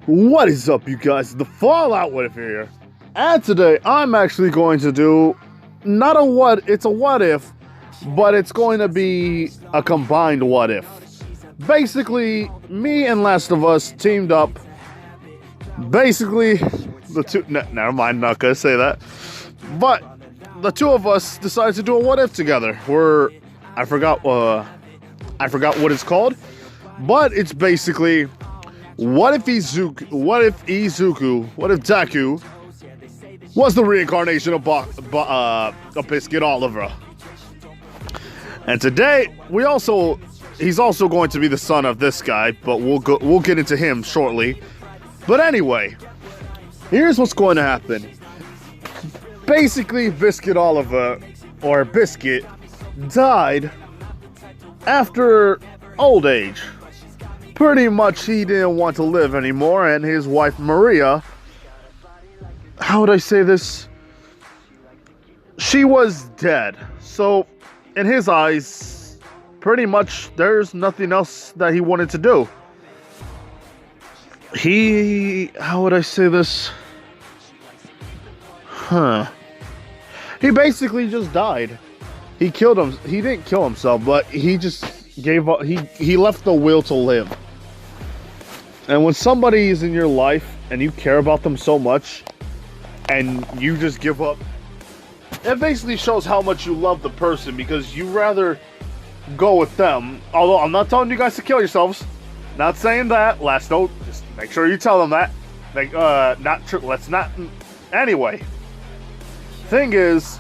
What is up, you guys? The Fallout What If here. And today I'm actually going to do not a what, it's a what if, but it's going to be a combined what if. Basically, me and Last of Us teamed up. Basically, the two, never mind, not gonna say that. But the two of us decided to do a what if together. I forgot what it's called, but it's basically what if Deku was the reincarnation of Biscuit Oliva. And today he's also going to be the son of this guy, but we'll get into him shortly. But anyway, here's what's going to happen. Basically, Biscuit Oliva, or Biscuit, died after old age. Pretty much he didn't want to live anymore, and his wife Maria, how would I say this? She was dead. So, in his eyes, pretty much there's nothing else that he wanted to do. How would I say this? He basically just died. He killed him. He didn't kill himself, but he just gave up. He left the will to live. And when somebody is in your life and you care about them so much and you just give up, it basically shows how much you love the person, because you rather go with them. Although I'm not telling you guys to kill yourselves. Not saying that. Last note, just make sure you tell them that. Like, not true. Let's not. Anyway. Thing is,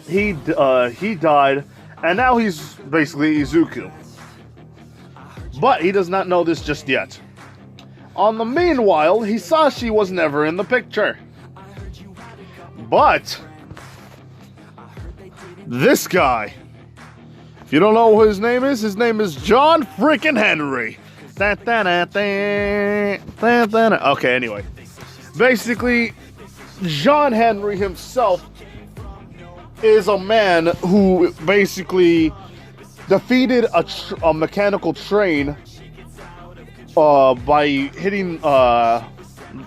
he died, and now he's basically Izuku. But he does not know this just yet. On the meanwhile, Hisashi was never in the picture. But this guy, if you don't know what his name is John freaking Henry. Okay, anyway. Basically, John Henry himself is a man who basically defeated a mechanical train by hitting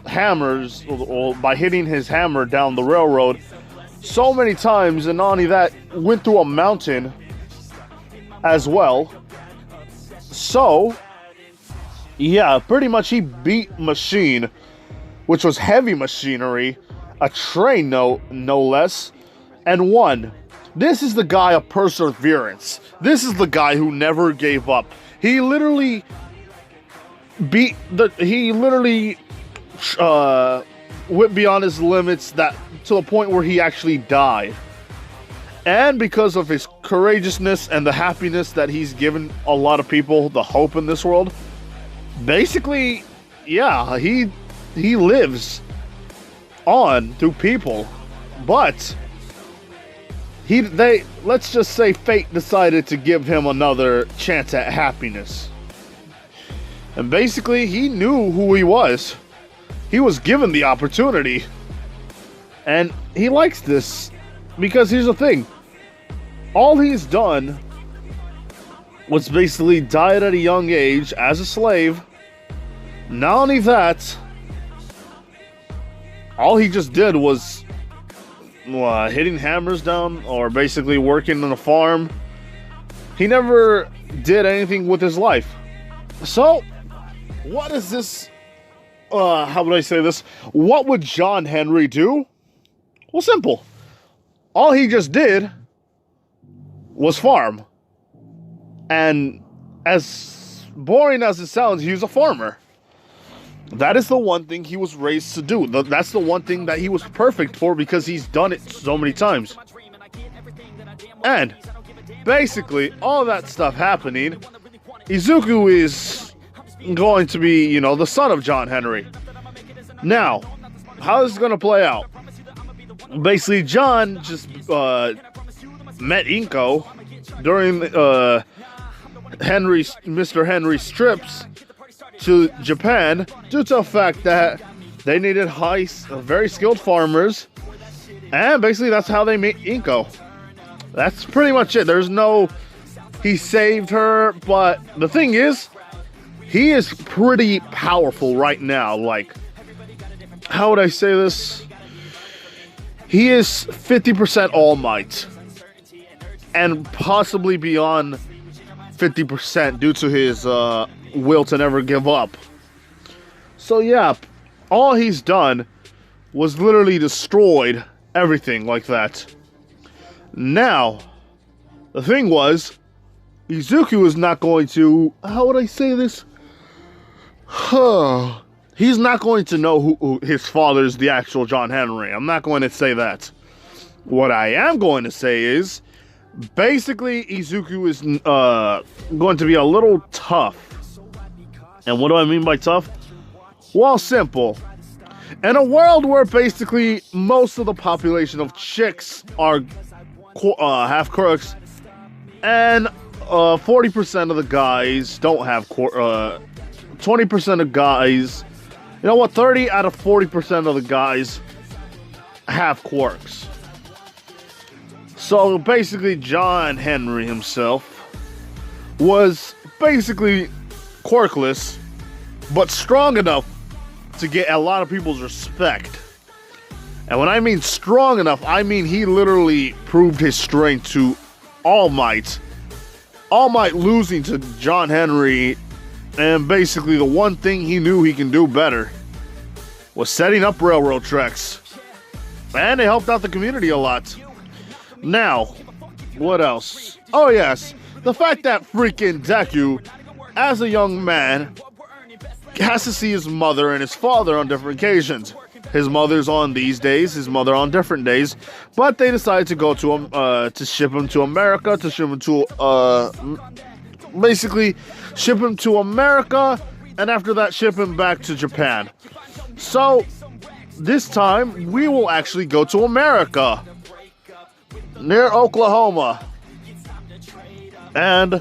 hammers, or by hitting his hammer down the railroad so many times, and not only that, went through a mountain as well. So, yeah, pretty much he beat Machine, which was heavy machinery, a train no less, and won. This is the guy of perseverance. This is the guy who never gave up. He literally went beyond his limits, that to the point where he actually died. And because of his courageousness and the happiness that he's given a lot of people, the hope in this world, basically, yeah, he lives on through people. But let's just say fate decided to give him another chance at happiness. And basically, he knew who he was. He was given the opportunity. And he likes this. Because here's the thing. All he's done was basically died at a young age as a slave. Not only that, all he just did was hitting hammers down, or basically working on a farm. He never did anything with his life. So, what is this? How would I say this? What would John Henry do? Well, simple. All he just did was farm. And as boring as it sounds, he was a farmer. That is the one thing he was raised to do. That's the one thing that he was perfect for, because he's done it so many times. And basically, all that stuff happening, Izuku is going to be, the son of John Henry. Now, how is this going to play out? Basically, John just met Inko during Mr. Henry's trips to Japan, due to the fact that they needed very skilled farmers, and basically that's how they met Inko. That's pretty much it. He saved her, but the thing is, he is pretty powerful right now. Like, how would I say this? He is 50% All Might, and possibly beyond 50% due to his will to never give up. So yeah, all he's done was literally destroyed everything like that. Now, the thing was, Izuku is not going to, how would I say this? He's not going to know who his father is, the actual John Henry. I'm not going to say that. What I am going to say is, basically, Izuku is going to be a little tough. And what do I mean by tough? Well, simple. In a world where basically most of the population of chicks are half quirks, and 40% of the guys don't have 20% of guys, you know what, 30 out of 40% of the guys have quirks. So basically John Henry himself was basically quirkless, but strong enough to get a lot of people's respect. And when I mean strong enough, I mean he literally proved his strength to All Might. All Might losing to John Henry, and basically the one thing he knew he can do better was setting up railroad tracks. And it helped out the community a lot. Now, what else? Oh yes, the fact that freaking Deku, as a young man, has to see his mother and his father on different occasions. His mother's on these days, his mother on different days, but they decided to go to him, to ship him to America, to ship him to, basically ship him to America, and after that ship him back to Japan. So, this time, we will actually go to America, near Oklahoma. And,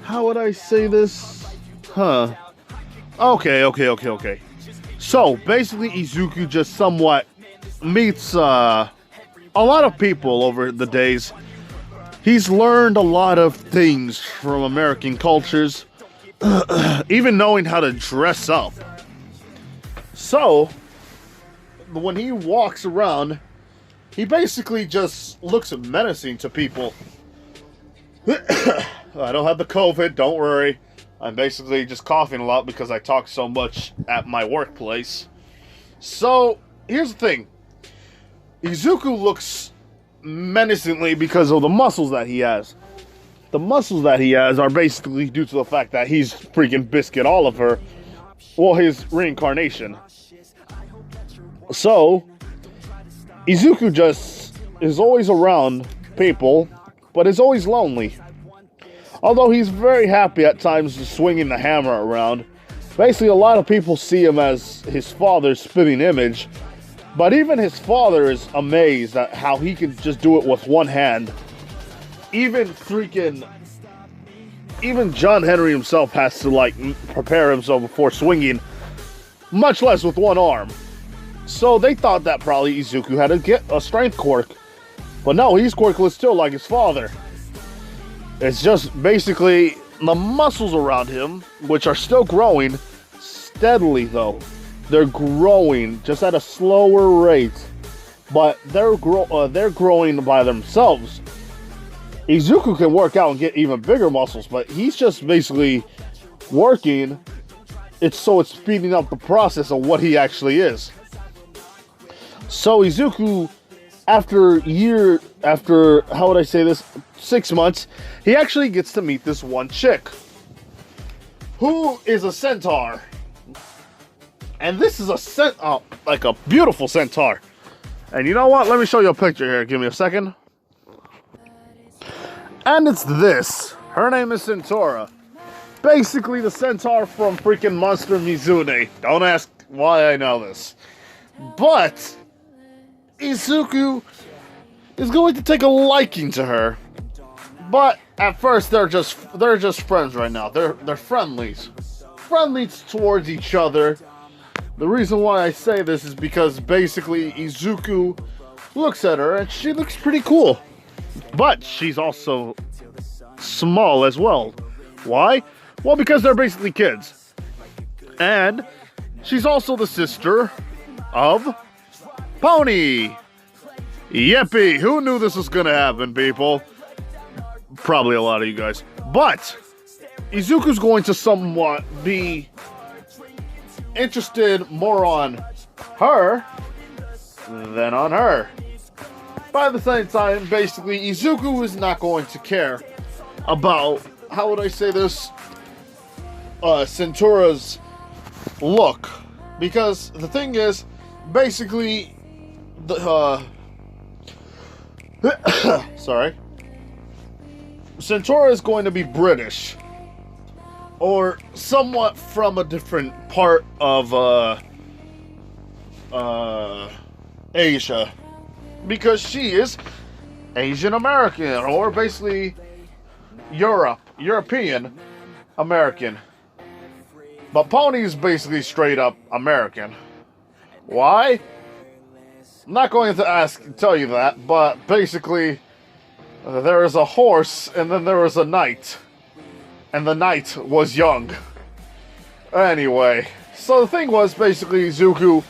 how would I say this? Okay. So, basically, Izuku just somewhat meets a lot of people over the days. He's learned a lot of things from American cultures, even knowing how to dress up. So, when he walks around, he basically just looks menacing to people. I don't have the COVID, don't worry. I'm basically just coughing a lot because I talk so much at my workplace. So, here's the thing. Izuku looks menacingly because of the muscles that he has. The muscles that he has are basically due to the fact that he's freaking Biscuit Oliver. Well, his reincarnation. So, Izuku just is always around people, but is always lonely. Although he's very happy at times just swinging the hammer around. Basically, a lot of people see him as his father's spitting image. But even his father is amazed at how he can just do it with one hand. Even John Henry himself has to, like, prepare himself before swinging. Much less with one arm. So they thought that probably Izuku had a strength quirk. But no, he's quirkless too, like his father. It's just basically the muscles around him, which are still growing steadily though. They're growing just at a slower rate, but they're growing by themselves. Izuku can work out and get even bigger muscles, but he's just basically working. It's speeding up the process of what he actually is. So Izuku, after how would I say this, 6 months, he actually gets to meet this one chick, who is a centaur. And this is like a beautiful centaur. And you know what? Let me show you a picture here. Give me a second. And it's this. Her name is Centaura. Basically the centaur from freaking Monster Mizune. Don't ask why I know this. But Izuku is going to take a liking to her. But at first they're just friends right now. They're friendlies. Friendlies towards each other. The reason why I say this is because basically Izuku looks at her and she looks pretty cool. But she's also small as well. Why? Well, because they're basically kids. And she's also the sister of Pony. Yippee! Who knew this was gonna happen, people? Probably a lot of you guys. But Izuku's going to somewhat be interested more on her than on her. By the same time, basically, Izuku is not going to care about, how would I say this, Centura's look. Because the thing is, basically, sorry. Centura is going to be British. Or somewhat from a different part of, Asia. Because she is Asian American, or basically European American. But Pony is basically straight up American. Why? I'm not going to tell you that, but basically, there is a horse, and then there was a knight. And the knight was young. Anyway, so the thing was, basically, Izuku,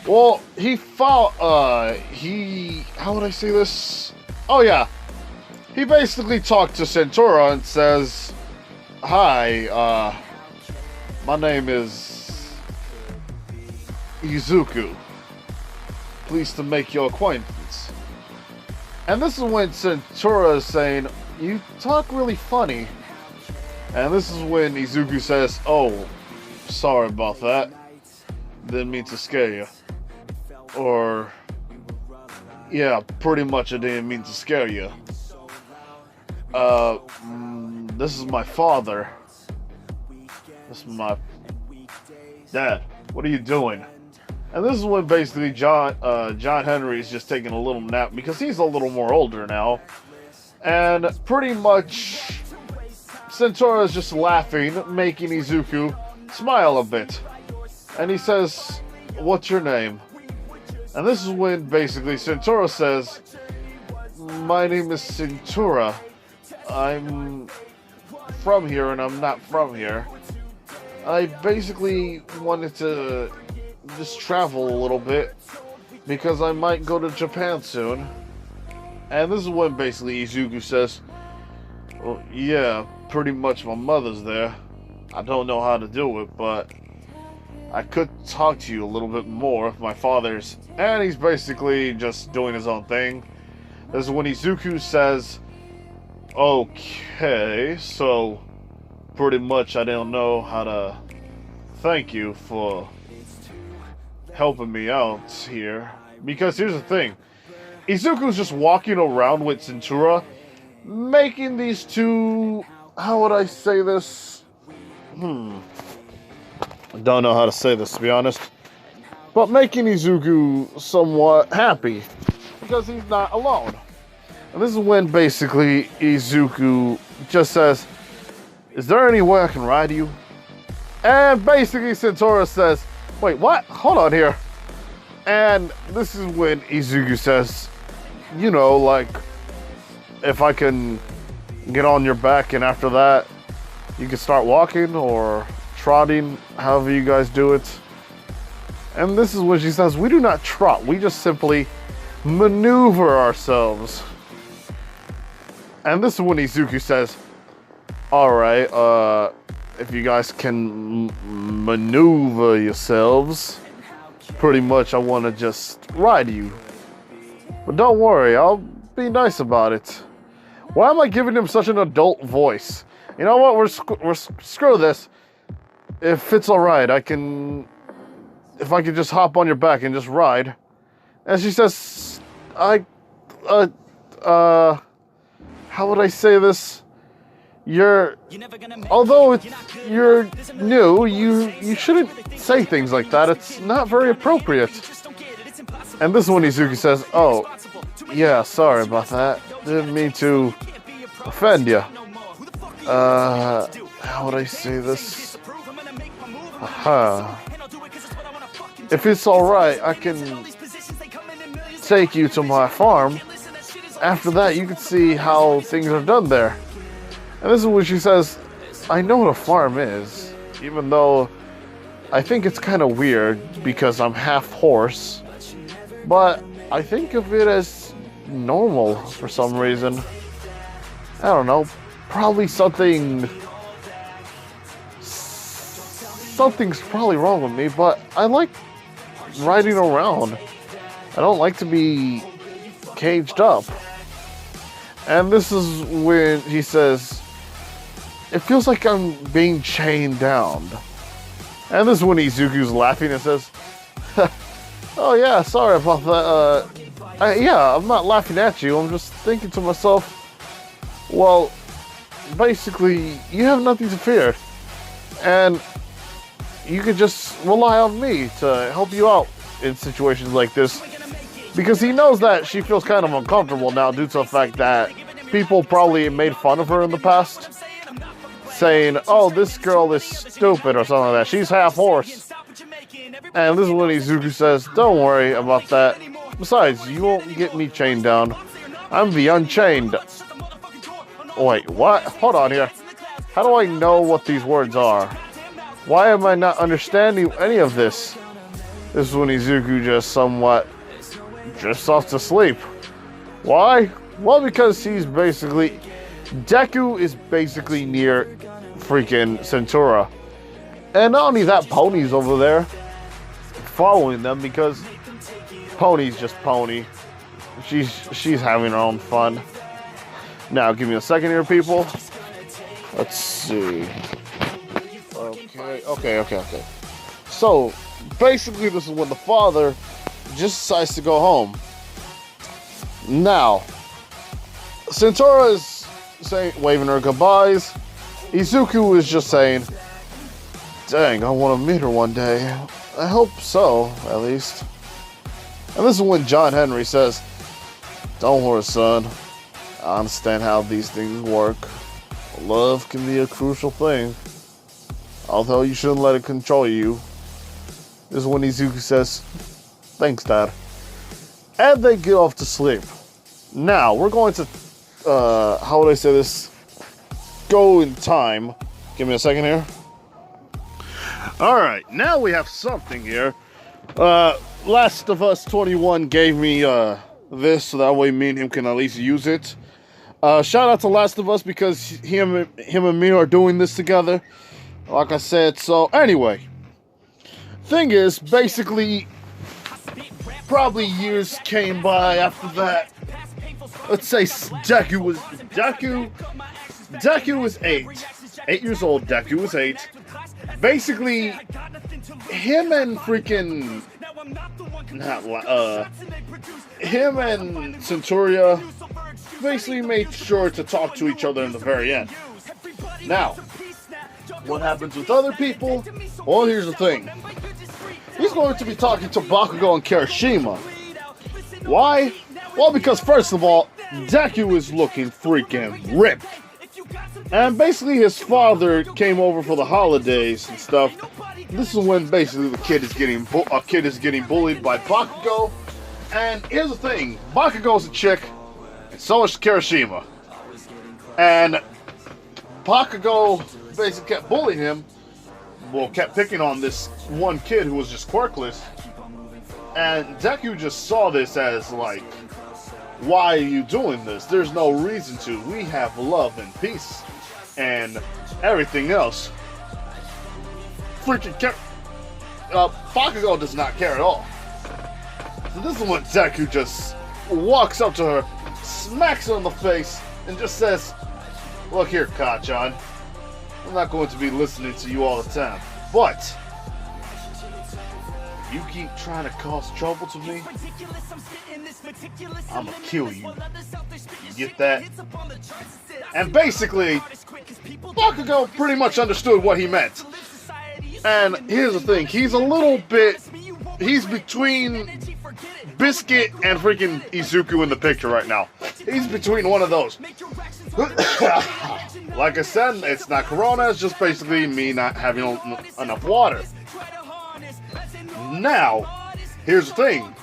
well, he fought, how would I say this? Oh yeah, he basically talked to Centura and says, "Hi, my name is Izuku. Pleased to make your acquaintance." And this is when Centura is saying, "You talk really funny." And this is when Izuku says, "Oh, sorry about that. Didn't mean to scare you." Or, yeah, pretty much I didn't mean to scare you. This is my father. This is my dad. What are you doing? And this is when basically John Henry is just taking a little nap because he's a little more older now. And pretty much Centura is just laughing, making Izuku smile a bit. And he says, "What's your name?" And this is when basically Centura says, "My name is Centura. I'm from here and I'm not from here. I basically wanted to just travel a little bit because I might go to Japan soon." And this is when basically Izuku says, "Well, yeah, pretty much my mother's there. I don't know how to do it, but I could talk to you a little bit more if my father's..." And he's basically just doing his own thing. This is when Izuku says, "Okay, so pretty much I don't know how to thank you for helping me out here." Because here's the thing. Izuku's just walking around with Centura, making these two... How would I say this? I don't know how to say this, to be honest. But making Izuku somewhat happy. Because he's not alone. And this is when basically Izuku just says, "Is there any way I can ride you?" And basically Centura says, "Wait, what? Hold on here." And this is when Izuku says, "You know, like, if I can get on your back and after that you can start walking or trotting, however you guys do it." And this is when she says, "We do not trot, we just simply maneuver ourselves." And this is when Izuku says, "Alright, if you guys can maneuver yourselves, pretty much I want to just ride you. But don't worry, I'll be nice about it." Why am I giving him such an adult voice? You know what, we're screw this. If it's alright, if I could just hop on your back and just ride. And she says, how would I say this? Although you're new, you shouldn't say things like that. It's not very appropriate. And this is when Izuku says, "Oh, yeah, sorry about that. Didn't mean to offend you. How would I say this? If it's alright, I can take you to my farm. After that, you can see how things are done there." And this is when she says, "I know what a farm is, even though I think it's kind of weird because I'm half horse, but I think of it as normal for some reason. I don't know, probably something's probably wrong with me, but I like riding around. I don't like to be caged up. And this is when he says, it feels like I'm being chained down. And this is when Izuku's laughing and says, oh yeah, sorry about that. Yeah, I'm not laughing at you. I'm just thinking to myself, well, basically, you have nothing to fear. And you could just rely on me to help you out in situations like this. Because he knows that she feels kind of uncomfortable now due to the fact that people probably made fun of her in the past, saying, oh, this girl is stupid or something like that. She's half horse. And this is when Izuku says, don't worry about that. Besides, you won't get me chained down. I'm the Unchained. Wait, what? Hold on here. How do I know what these words are? Why am I not understanding any of this? This is when Izuku just somewhat drifts off to sleep. Why? Well, because he's basically... Deku is basically near freaking Centura. And not only that, Pony's over there following them because Pony's just Pony. She's having her own fun. Now, give me a second here, people. Let's see. Okay. So, basically, this is when the father just decides to go home. Now, Centura is waving her goodbyes. Izuku is just saying, dang, I want to meet her one day. I hope so, at least. And this is when John Henry says, don't worry, son. I understand how these things work. Love can be a crucial thing. Although you shouldn't let it control you. This is when Izuku says, thanks, Dad. And they get off to sleep. Now, we're going to, how would I say this? Go in time. Give me a second here. Alright, now we have something here. Last of Us 21 gave me this, so that way me and him can at least use it. Shout out to Last of Us because him and me are doing this together. Like I said, so anyway. Thing is, basically, probably years came by after that. Let's say Deku was 8. 8 years old, Deku was 8. Basically, him and freaking... him and Centuria basically made sure to talk to each other in the very end. Now, what happens with other people? Well, here's the thing. He's going to be talking to Bakugo and Kirishima. Why? Well, because first of all, Deku is looking freaking ripped. And basically his father came over for the holidays and stuff. This is when basically the kid is getting bullied by Bakugo. And here's the thing, Bakugo's a chick, and so is Kirishima. And Bakugo basically kept bullying him. Well, kept picking on this one kid who was just quirkless. And Deku just saw this as like, why are you doing this? There's no reason to. We have love and peace and everything else. Freaking Bakugo does not care at all. So this is when Deku just walks up to her, smacks her in the face, and just says, look here, Kachan. I'm not going to be listening to you all the time, but you keep trying to cause trouble to me, I'ma kill you. You get that? And basically, Bakugo pretty much understood what he meant. And here's the thing, he's between Biscuit and freaking Izuku in the picture right now. He's between one of those. Like I said, it's not Corona, it's just basically me not having enough water. Now, here's the thing.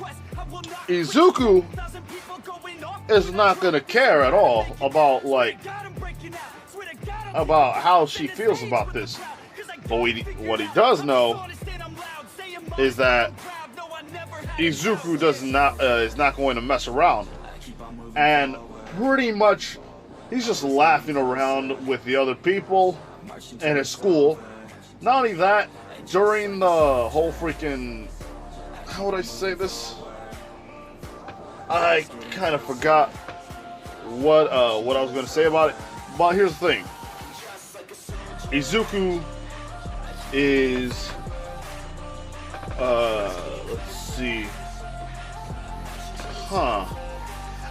Izuku is not gonna care at all about how she feels about this. But what he does know is that Izuku is not going to mess around, and pretty much he's just laughing around with the other people in his school. Not only that, during the whole freaking, how would I say this? I kind of forgot what I was going to say about it. But here's the thing: Izuku is let's see,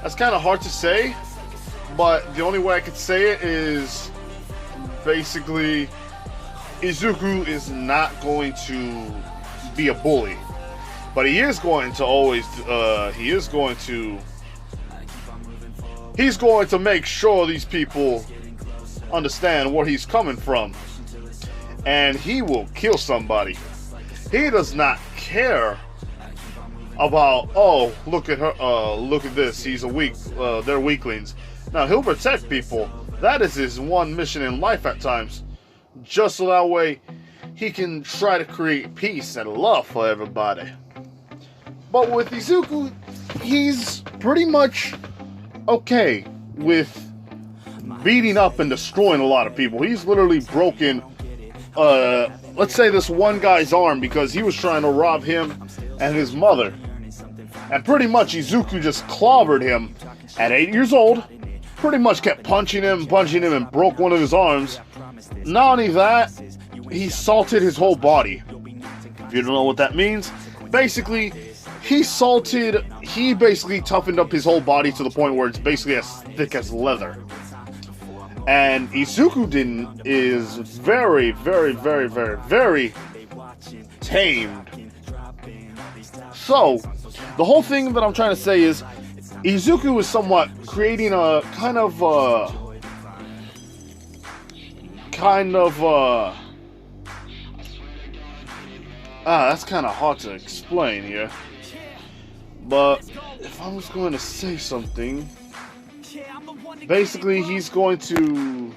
that's kind of hard to say, but the only way I could say it is basically Izuku is not going to be a bully, but he is going to always he's going to make sure these people understand where he's coming from, and he will kill somebody. He does not care about, oh, look at her, look at this, he's a weak, they're weaklings. Now, he'll protect people. That is his one mission in life at times. Just so that way, he can try to create peace and love for everybody. But with Izuku, he's pretty much okay with beating up and destroying a lot of people. He's literally broken, let's say this one guy's arm because he was trying to rob him and his mother. And pretty much Izuku just clobbered him at 8 years old. Pretty much kept punching him, and broke one of his arms. Not only that, he salted his whole body. If you don't know what that means, basically, he basically toughened up his whole body to the point where it's basically as thick as leather. And Izuku is very, very, very, very, very tamed. So, the whole thing that I'm trying to say is, Izuku is somewhat creating a that's kind of hard to explain here. But if I was going to say something, basically he's going to,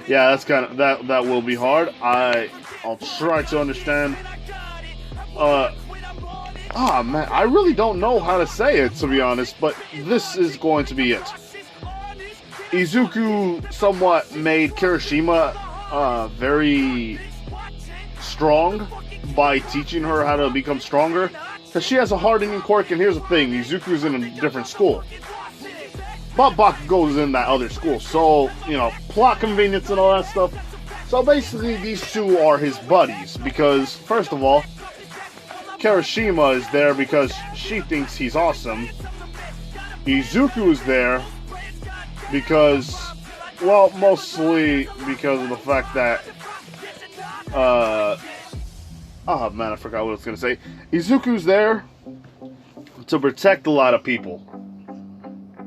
yeah, that's kind of, that will be hard. I'll try to understand. Man, I really don't know how to say it, to be honest, but this is going to be it. Izuku somewhat made Kirishima very strong by teaching her how to become stronger, because she has a hardening quirk. And here's the thing, Izuku's in a different school, but Bakugo's in that other school, so, you know, plot convenience and all that stuff. So basically these two are his buddies, because first of all, Kirishima is there because she thinks he's awesome. Izuku is there because, well, mostly because of the fact that, oh man, I forgot what I was gonna say. Izuku's there to protect a lot of people.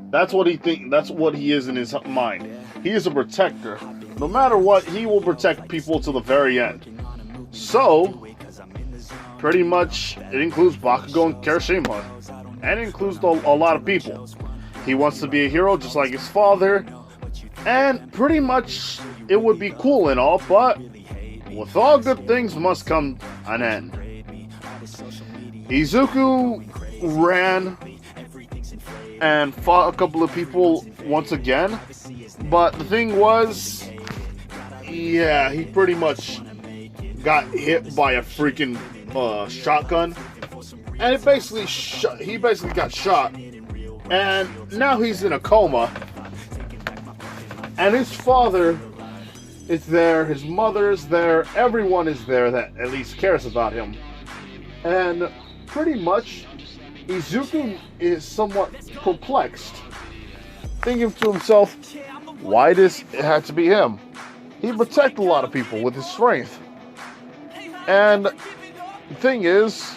That's what he is in his mind. He is a protector. No matter what, he will protect people to the very end. So, pretty much, it includes Bakugo and Kirishima. And it includes a lot of people. He wants to be a hero just like his father. And pretty much, it would be cool and all, but with all good things must come an end. Izuku ran and fought a couple of people once again. But the thing was, yeah, he pretty much got hit by a freaking shotgun, and he basically got shot, and now he's in a coma. And his father is there, his mother is there, everyone is there that at least cares about him. And pretty much, Izuku is somewhat perplexed, thinking to himself, why does it have to be him? He protects a lot of people with his strength. And the thing is,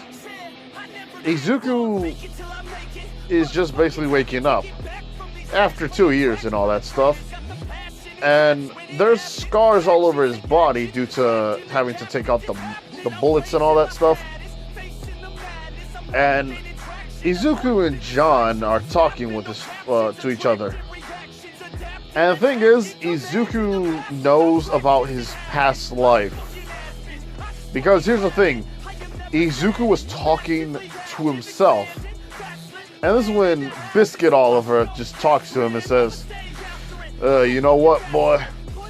Izuku is just basically waking up after 2 years and all that stuff. And there's scars all over his body due to having to take out the bullets and all that stuff. And Izuku and John are talking with to each other. And the thing is, Izuku knows about his past life Because here's the thing, Izuku was talking to himself. And this is when Biscuit Oliver just talks to him and says, you know what, boy?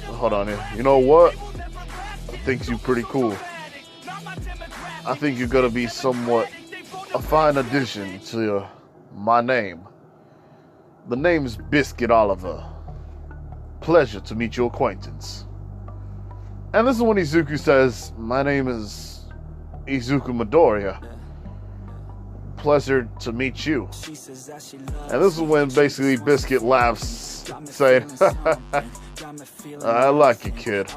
Hold on here. You know what? I think you're pretty cool. I think you're gonna be somewhat a fine addition to my name. The name's Biscuit Oliver. Pleasure to meet your acquaintance. And this is when Izuku says, my name is Izuku Midoriya. Pleasure to meet you. And this is when basically Biscuit laughs, saying, I like you, kid.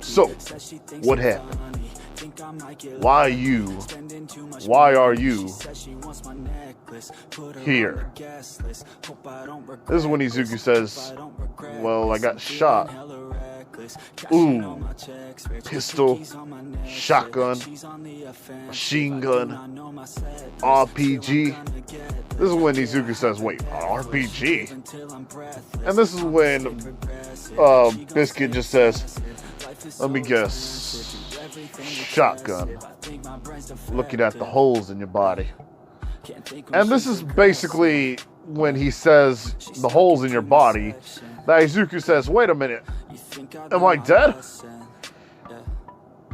So, what happened? Why are you here? This is when Izuku says, well, I got shot. Ooh, pistol, shotgun, machine gun, RPG. This is when Izuku says, wait, RPG? And this is when Biscuit just says, let me guess, shotgun. Looking at the holes in your body. And this is basically when he says the holes in your body, that Izuku says, wait a minute, am I dead?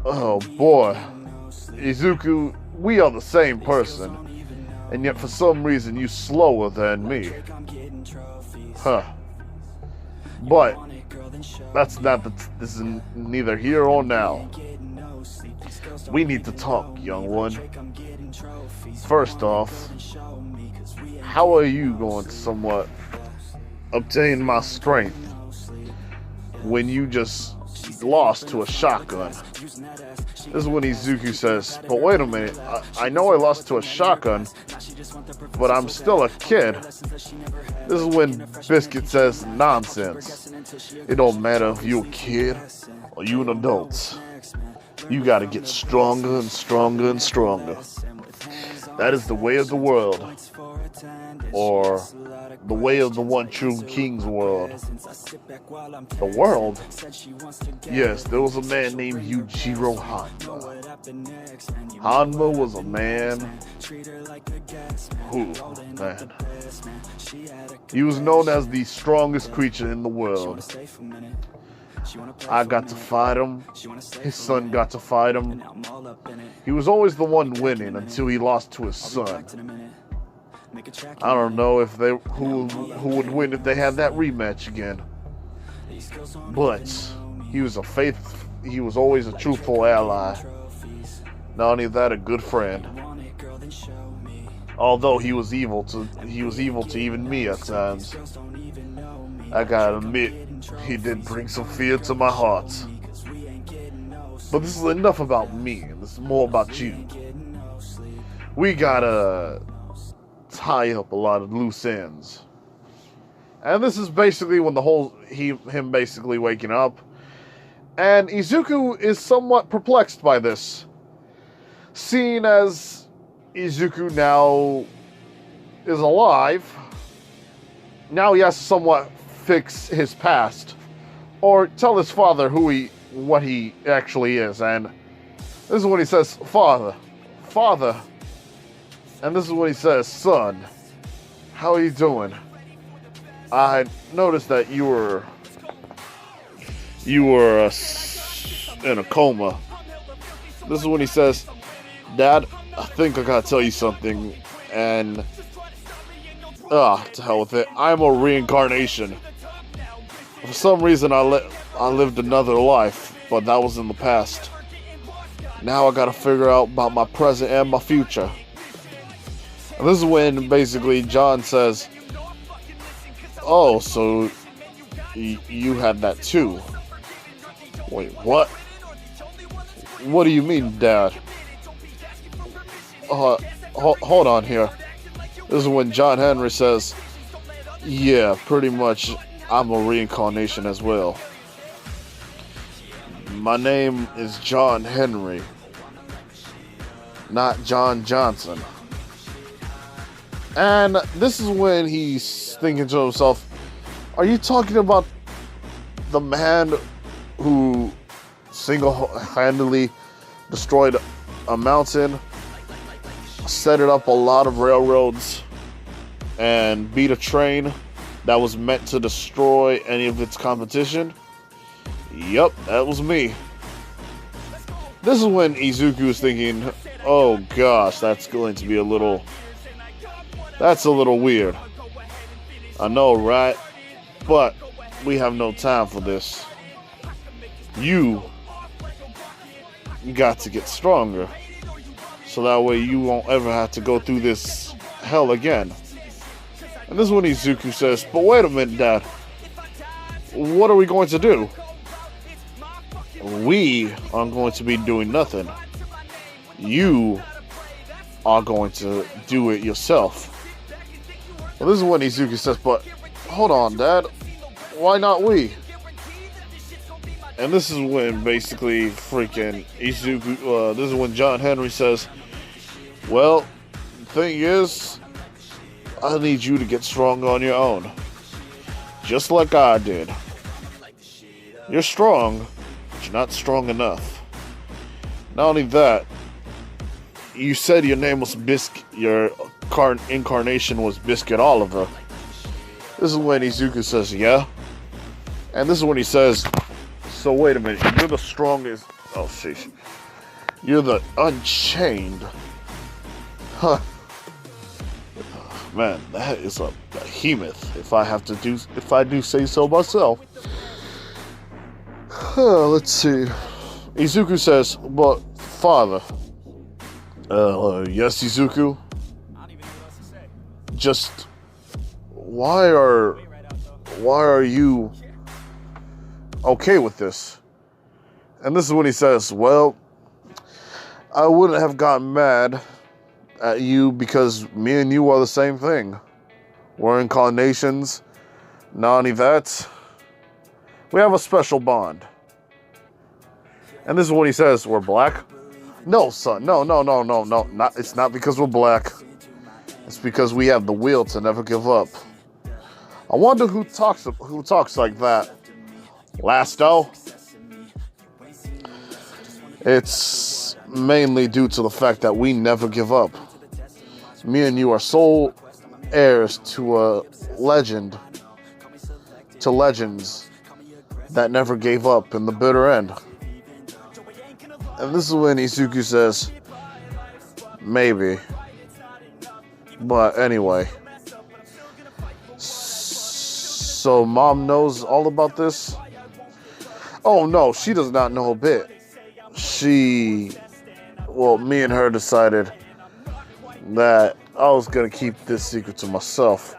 Oh boy, Izuku, we are the same person, and yet for some reason you slower than me. Huh. But this is neither here or now. We need to talk, young one. First off, how are you going to somewhat obtain my strength when you just lost to a shotgun? This is when Izuku says, but wait a minute, I know I lost to a shotgun, but I'm still a kid. This is when Biscuit says, nonsense. It don't matter if you're a kid or you an adult. You gotta get stronger and stronger and stronger. That is the way of the world. Or the way of the one true king's world. The world? Yes, there was a man named Yujiro Hanma. Hanma was a man who, man, he was known as the strongest creature in the world. I got to fight him. His son got to fight him. He was always the one winning until he lost to his son. I don't know if who would win if they had that rematch again. But he was he was always a truthful ally. Not only that, a good friend. Although he was evil to even me at times. I gotta admit, he did bring some fear to my heart. But this is enough about me, and this is more about you. We gotta tie up a lot of loose ends. And this is basically when him basically waking up. And Izuku is somewhat perplexed by this. Seeing as Izuku now is alive, now he has to somewhat fix his past, or tell his father what he actually is. And this is when he says, father, and this is when he says, son, how are you doing? I noticed that you were in a coma. This is when he says, Dad, I think I gotta tell you something, and to hell with it, I'm a reincarnation. For some reason, I lived another life, but that was in the past. Now I gotta figure out about my present and my future. And this is when basically John says, oh, so you had that too. Wait, what? What do you mean, Dad? Hold on here. This is when John Henry says, yeah, pretty much I'm a reincarnation as well. My name is John Henry, not John Johnson. And this is when he's thinking to himself, are you talking about the man who single-handedly destroyed a mountain, set it up a lot of railroads, and beat a train that was meant to destroy any of its competition. Yup, that was me. This is when Izuku is thinking, oh gosh, that's going to be a little weird. I know, right? But we have no time for this. You got to get stronger, so that way you won't ever have to go through this hell again. And this is when Izuku says, but wait a minute, Dad. What are we going to do? We aren't going to be doing nothing. You are going to do it yourself. Well, this is when Izuku says, but hold on, Dad. Why not we? And this is when basically freaking Izuku, this is when John Henry says, well, the thing is, I need you to get strong on your own. Just like I did. You're strong, but you're not strong enough. Not only that, you said your name was Biscuit, your incarnation was Biscuit Oliva. This is when Izuku says, yeah. And this is when he says, so wait a minute, you're the strongest, oh sheesh. You're the Unchained. Huh. Man, that is a behemoth, if I do say so myself. Let's see. Izuku says, but father. Yes, Izuku? Just, why are you okay with this? And this is when he says, well, I wouldn't have gotten mad at you because me and you are the same thing. We're incarnations. Not only that, we have a special bond. And this is when he says, we're black. No, son. No. It's not because we're black. It's because we have the will to never give up. I wonder who talks like that. Lasto? It's mainly due to the fact that we never give up. Me and you are sole heirs to a legend. To legends that never gave up in the bitter end. And this is when Izuku says, maybe. But anyway. So mom knows all about this? Oh no, she does not know a bit. Me and her decided that I was gonna keep this secret to myself.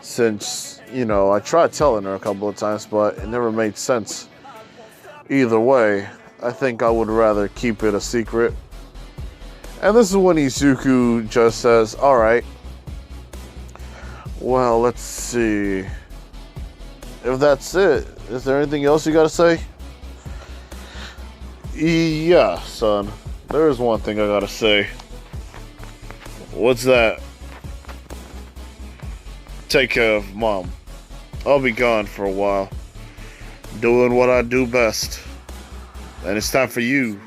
Since, I tried telling her a couple of times, but it never made sense. Either way, I think I would rather keep it a secret. And this is when Izuku just says, alright. Well, let's see. If that's it, is there anything else you gotta say? Yeah, son. There is one thing I gotta say. What's that? Take care of Mom. I'll be gone for a while. Doing what I do best. And it's time for you,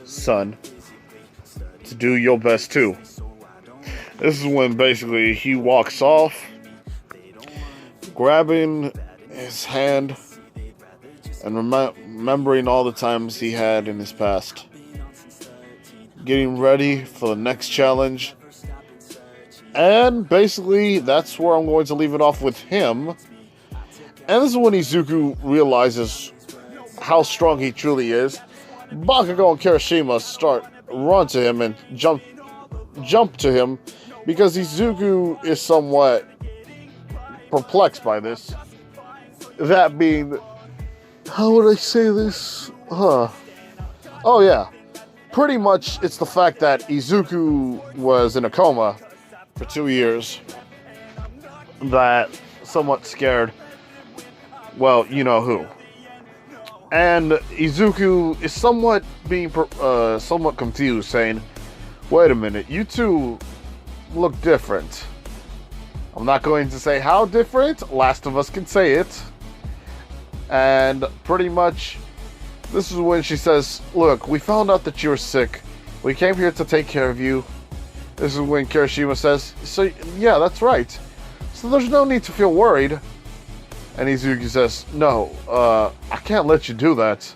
son, to do your best too. This is when basically he walks off, grabbing his hand and remembering all the times he had in his past. Getting ready for the next challenge. And basically, that's where I'm going to leave it off with him. And this is when Izuku realizes how strong he truly is. Bakugo and Kirishima run to him and jump to him because Izuku is somewhat perplexed by this. That being, how would I say this? Oh yeah. Pretty much it's the fact that Izuku was in a coma for 2 years that somewhat scared, well, you know who. And Izuku is somewhat somewhat confused, saying, wait a minute, you two look different. I'm not going to say how different, Last of Us can say it. And pretty much, This is when she says, look, we found out that you were sick. We came here to take care of you. This is when Kirishima says, so yeah, that's right. So there's no need to feel worried. And Izuku says, no, I can't let you do that.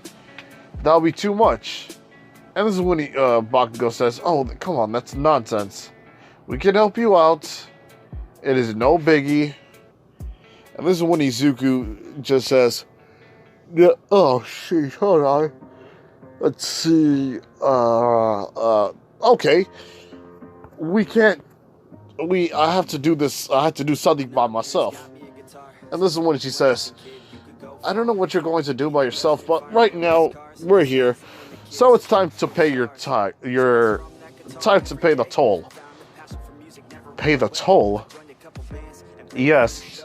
That'll be too much. And this is when Bakugo says, oh, come on, that's nonsense. We can help you out. It is no biggie. And this is when Izuku just says, yeah, oh, shit, hold on. Let's see, okay. I have to do this, I have to do something by myself. And this is when she says, I don't know what you're going to do by yourself, but right now, we're here. So it's time to pay time to pay the toll. Pay the toll? Yes.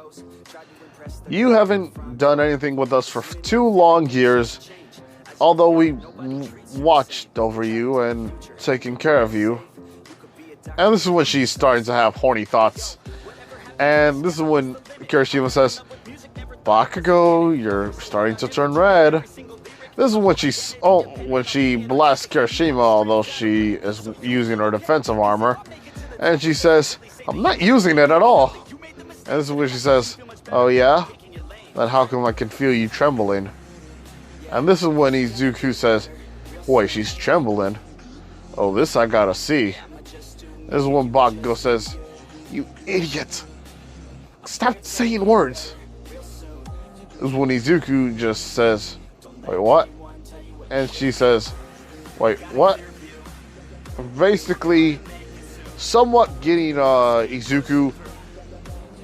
You haven't done anything with us for 2 long years, although we watched over you and taken care of you. And this is when she's starting to have horny thoughts. And this is when Kirishima says, Bakugo, you're starting to turn red. This is when she blasts Kirishima, although she is using her defensive armor. And she says, I'm not using it at all. And this is when she says, oh yeah? Then how come I can feel you trembling? And this is when Izuku says, boy, she's trembling. Oh, this I gotta see. This is when Bakugo says, you idiot. Stop saying words. This is when Izuku just says, wait, what? And she says, wait, what? Basically, somewhat getting Izuku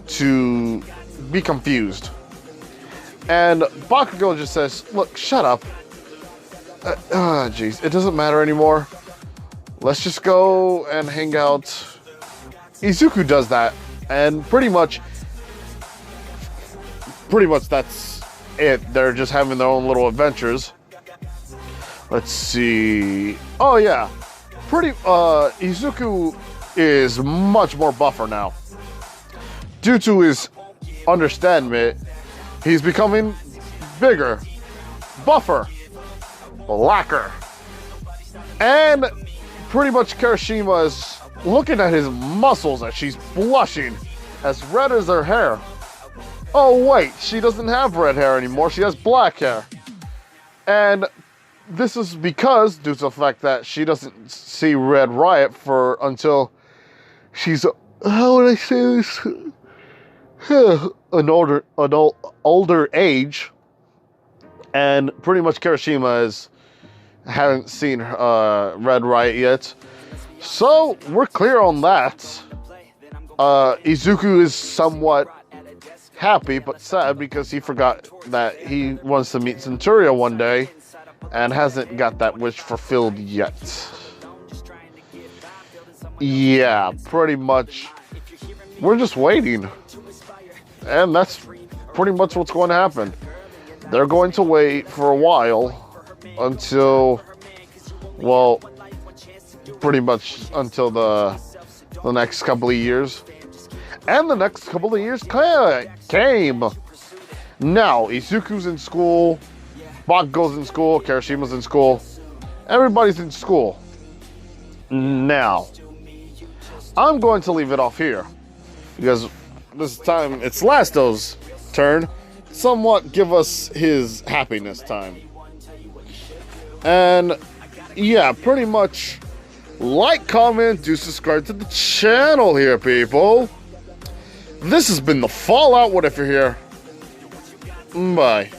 to be confused. And Bakugo just says, look, shut up. Jeez, it doesn't matter anymore. Let's just go and hang out. Izuku does that, and pretty much that's it. They're just having their own little adventures. Let's see. Oh yeah, Izuku is much more buffer now. Due to his understandment, he's becoming bigger, buffer, blacker, and pretty much Kirishima is looking at his muscles as she's blushing, as red as her hair. Oh wait, she doesn't have red hair anymore, she has black hair. And this is because, due to the fact that she doesn't see Red Riot until she's, how would I say this? An older age. And pretty much Kirishima hasn't seen Red Riot yet. So, we're clear on that. Izuku is somewhat happy but sad because he forgot that he wants to meet Centuria one day and hasn't got that wish fulfilled yet. Yeah, pretty much. We're just waiting. And that's pretty much what's going to happen. They're going to wait for a while until, well, pretty much until the next couple of years. And the next couple of years came. Now, Izuku's in school, Bakugo's in school, Kirishima's in school. Everybody's in school. Now, I'm going to leave it off here. Because this time, it's Lasto's turn. Somewhat give us his happiness time. And, yeah, pretty much like, comment, do subscribe to the channel here, people. This has been the Fallout. What if you're here? Bye.